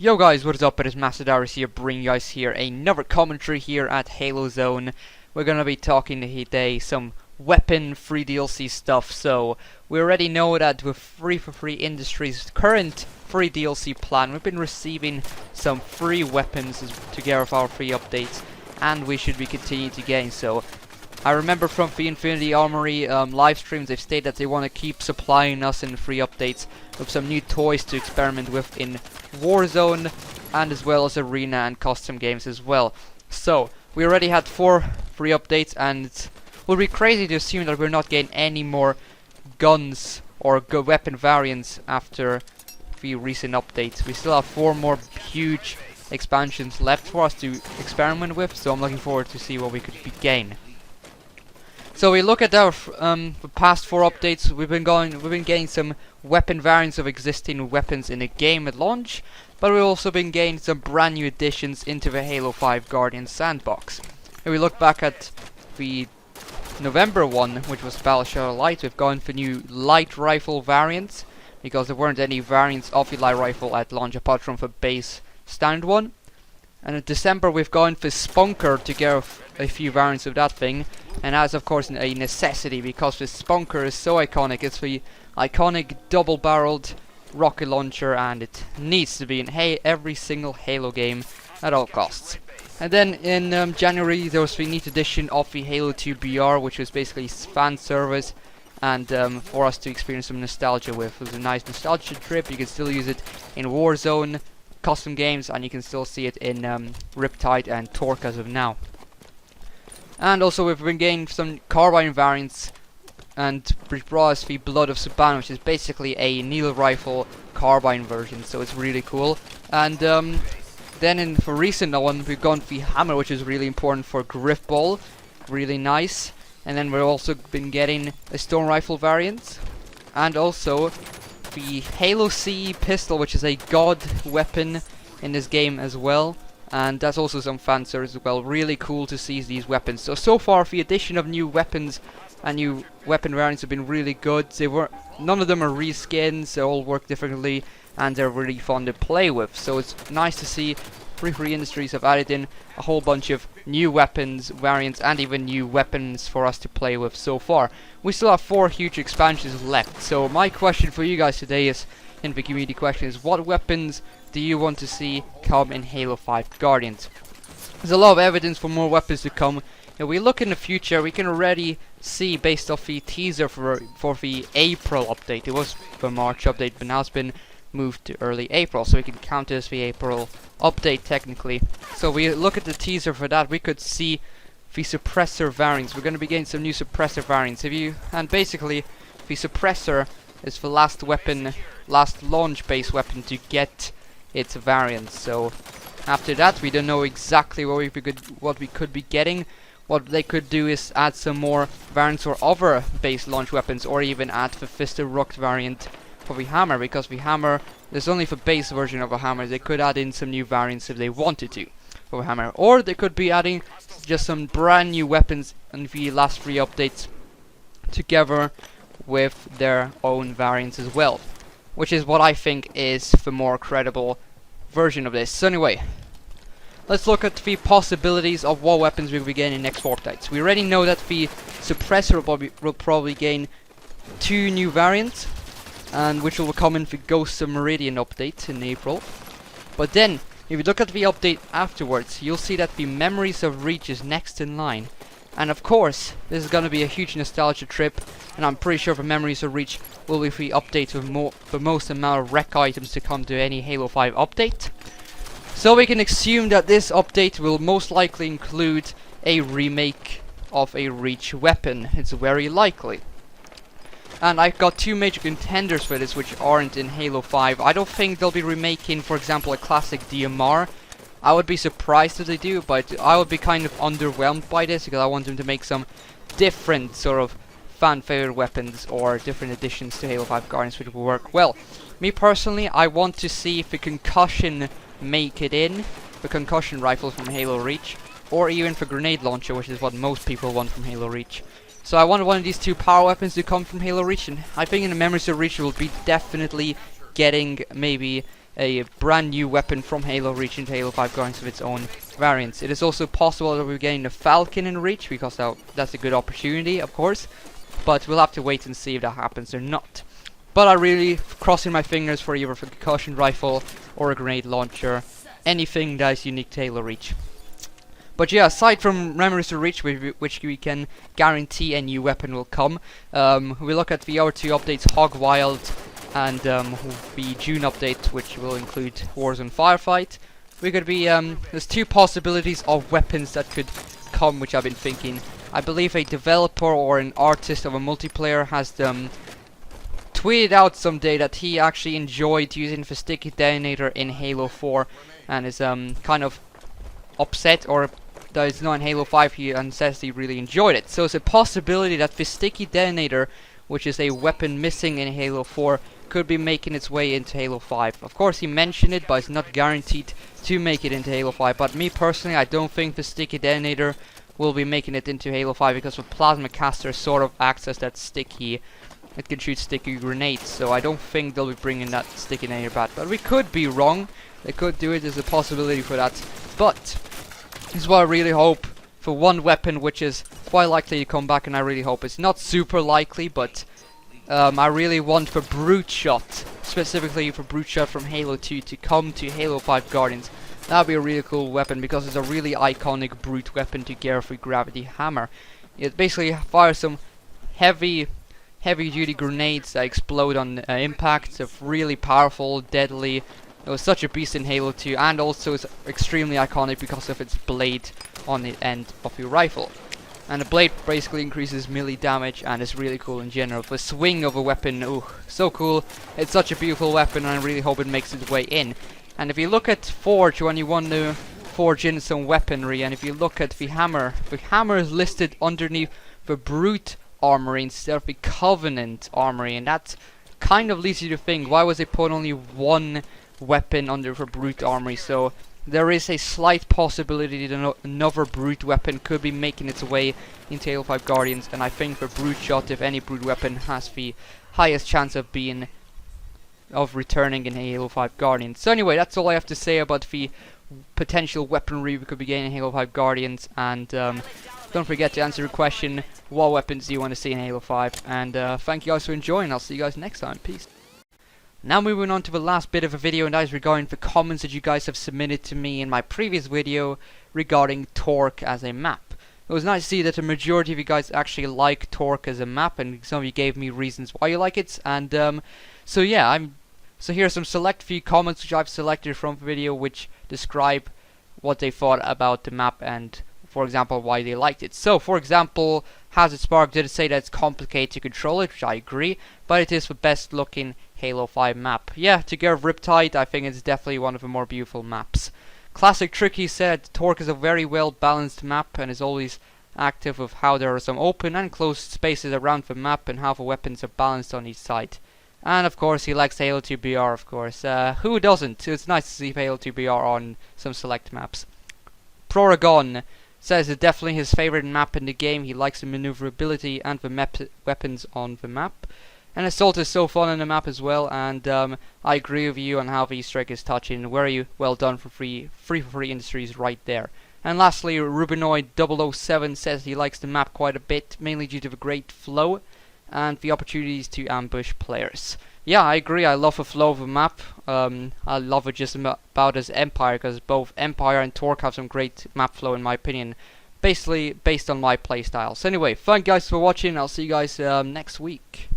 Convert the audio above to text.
Yo guys, what is up? It is MasterDavros here, bringing you guys here another commentary here at Halo Zone. We're gonna be talking today some weapon free DLC stuff. So we already know that with Free for Free Industries' current free DLC plan, we've been receiving some free weapons together with our free updates, and we should be continuing to gain. So I remember from the Infinity Armory live streams, they've stated that they want to keep supplying us in free updates with some new toys to experiment with in Warzone, and as well as Arena and custom games as well. So we already had 4 free updates, and it would be crazy to assume that we're not getting any more guns or weapon variants after the recent updates. We still have 4 more huge expansions left for us to experiment with, so I'm looking forward to see what we could gain. So we look at our the past 4 updates. We've been getting some weapon variants of existing weapons in the game at launch, but we've also been getting some brand new additions into the Halo 5 Guardian sandbox. If we look back at the November one, which was Battle Shadow Light, we've gone for new light rifle variants, because there weren't any variants of the light rifle at launch apart from the base standard one. And in December we've gone for Spunker to get a few variants of that thing, and that's of course a necessity because the Spunker is so iconic. It's the iconic double-barreled rocket launcher, and it needs to be in every single Halo game at all costs. And then in January there was the neat edition of the Halo 2 BR, which was basically fan service, and for us to experience some nostalgia with. It was a nice nostalgia trip. You can still use it in Warzone custom games, and you can still see it in Riptide and Torque as of now. And also we've been getting some carbine variants, and brought us the Blood of Suban, which is basically a needle rifle carbine version, so it's really cool. And then in the recent one we've gone for the Hammer, which is really important for Griff Ball, really nice. And then we've also been getting a Stone Rifle variant, and also the Halo CE pistol, which is a god weapon in this game as well, and that's also some fan service as well. Really cool to see these weapons. So far the addition of new weapons and new weapon variants have been really good. None of them are reskins, they all work differently, and they're really fun to play with. So it's nice to see Free Industries have added in a whole bunch of new weapons, variants, and even new weapons for us to play with so far. We still have 4 huge expansions left, so my question for you guys today is, in the community question, is what weapons do you want to see come in Halo 5 Guardians? There's a lot of evidence for more weapons to come. If we look in the future, we can already see, based off the teaser for the April update. It was the March update, but now it's been moved to early April, so we can count it as the April update technically. So we look at the teaser for that, we could see the suppressor variants. We're going to be getting some new suppressor variants. And basically the suppressor is the last launch base weapon to get its variants. So after that we don't know exactly what we could be getting. What they could do is add some more variants for other base launch weapons, or even add the Fisted Rock variant for the Hammer, because the Hammer, there's only the base version of a Hammer. They could add in some new variants if they wanted to for the Hammer, or they could be adding just some brand new weapons in the last 3 updates together with their own variants as well, which is what I think is the more credible version of this. So anyway, let's look at the possibilities of what weapons we'll be getting in next 4 updates. We already know that the suppressor will probably gain 2 new variants, and which will come in the Ghost of Meridian update in April. But then, if you look at the update afterwards, you'll see that the Memories of Reach is next in line. And of course, this is going to be a huge nostalgia trip, and I'm pretty sure the Memories of Reach will be the update with the most amount of rec items to come to any Halo 5 update. So we can assume that this update will most likely include a remake of a Reach weapon. It's very likely. And I've got 2 major contenders for this which aren't in Halo 5. I don't think they'll be remaking, for example, a classic DMR. I would be surprised if they do, but I would be kind of underwhelmed by this, because I want them to make some different sort of fan favorite weapons or different additions to Halo 5 Guardians which will work well. Me personally, I want to see if the concussion make it in, the concussion rifle from Halo Reach, or even the grenade launcher, which is what most people want from Halo Reach. So I want one of these 2 power weapons to come from Halo Reach, and I think in the Memories of Reach we'll be definitely getting maybe a brand new weapon from Halo Reach into Halo 5 Guardians of its own variants. It is also possible that we're getting the Falcon in Reach, because that's a good opportunity, of course, but we'll have to wait and see if that happens or not. But I'm really crossing my fingers for either a concussion rifle or a grenade launcher, anything that is unique to Halo Reach. But yeah, aside from Memories of Reach, which we can guarantee a new weapon will come, we look at the other two updates, Hog Wild and the June update, which will include Warzone Firefight. We could be there's two possibilities of weapons that could come, which I've been thinking. I believe a developer or an artist of a multiplayer has tweeted out someday that he actually enjoyed using the sticky detonator in Halo 4 and is kind of upset, or that it's not in Halo 5 and says he really enjoyed it. So it's a possibility that the sticky detonator, which is a weapon missing in Halo 4, could be making its way into Halo 5. Of course he mentioned it, but it's not guaranteed to make it into Halo 5. But me personally, I don't think the sticky detonator will be making it into Halo 5, because the plasma caster sort of acts as that sticky. It can shoot sticky grenades, so I don't think they'll be bringing that sticky detonator back. But we could be wrong. They could do it. There's a possibility for that. But this is what I really hope for one weapon, which is quite likely to come back, and I really hope it's not super likely, but I really want for Brute Shot, specifically for Brute Shot from Halo 2 to come to Halo 5 Guardians. That would be a really cool weapon, because it's a really iconic brute weapon to gear with Gravity Hammer. It basically fires some heavy duty grenades that explode on impact. They're really powerful, deadly. It was such a beast in Halo 2, and also it's extremely iconic because of its blade on the end of your rifle. And the blade basically increases melee damage, and it's really cool in general. The swing of a weapon, ooh, so cool. It's such a beautiful weapon, and I really hope it makes its way in. And if you look at Forge, when you want to forge in some weaponry, and if you look at the hammer is listed underneath the Brute Armory instead of the Covenant Armory, and that kind of leads you to think, why was they put only one weapon under the Brute Armory? So there is a slight possibility that another Brute weapon could be making its way into Halo 5 Guardians, and I think the Brute Shot, if any Brute weapon, has the highest chance of returning in Halo 5 Guardians. So anyway, that's all I have to say about the potential weaponry we could be getting in Halo 5 Guardians, and don't forget to answer the question, what weapons do you want to see in Halo 5? And thank you guys for enjoying. I'll see you guys next time. Peace. Now moving on to the last bit of a video, and that is regarding the comments that you guys have submitted to me in my previous video regarding Torque as a map. It was nice to see that the majority of you guys actually like Torque as a map, and some of you gave me reasons why you like it. And so yeah, so here are some select few comments which I've selected from the video, which describe what they thought about the map and, for example, why they liked it. So, for example, Hazard Spark did say that it's complicated to control it, which I agree, but it is the best looking Halo 5 map. Yeah, together with Riptide, I think it's definitely one of the more beautiful maps. Classic Tricky said Torque is a very well balanced map and is always active with how there are some open and closed spaces around the map and how the weapons are balanced on each side. And of course he likes Halo 2 BR, of course. Who doesn't? It's nice to see Halo 2 BR on some select maps. Proragon says it's definitely his favorite map in the game. He likes the maneuverability and the weapons on the map. And Assault is so fun on the map as well, and I agree with you on how the Easter egg is touching. Very well done for free industries right there. And lastly, Rubinoid 007 says he likes the map quite a bit, mainly due to the great flow and the opportunities to ambush players. Yeah, I agree. I love the flow of the map. I love it just about as Empire, because both Empire and Torque have some great map flow in my opinion, basically based on my playstyle. So anyway, thank you guys for watching. I'll see you guys next week.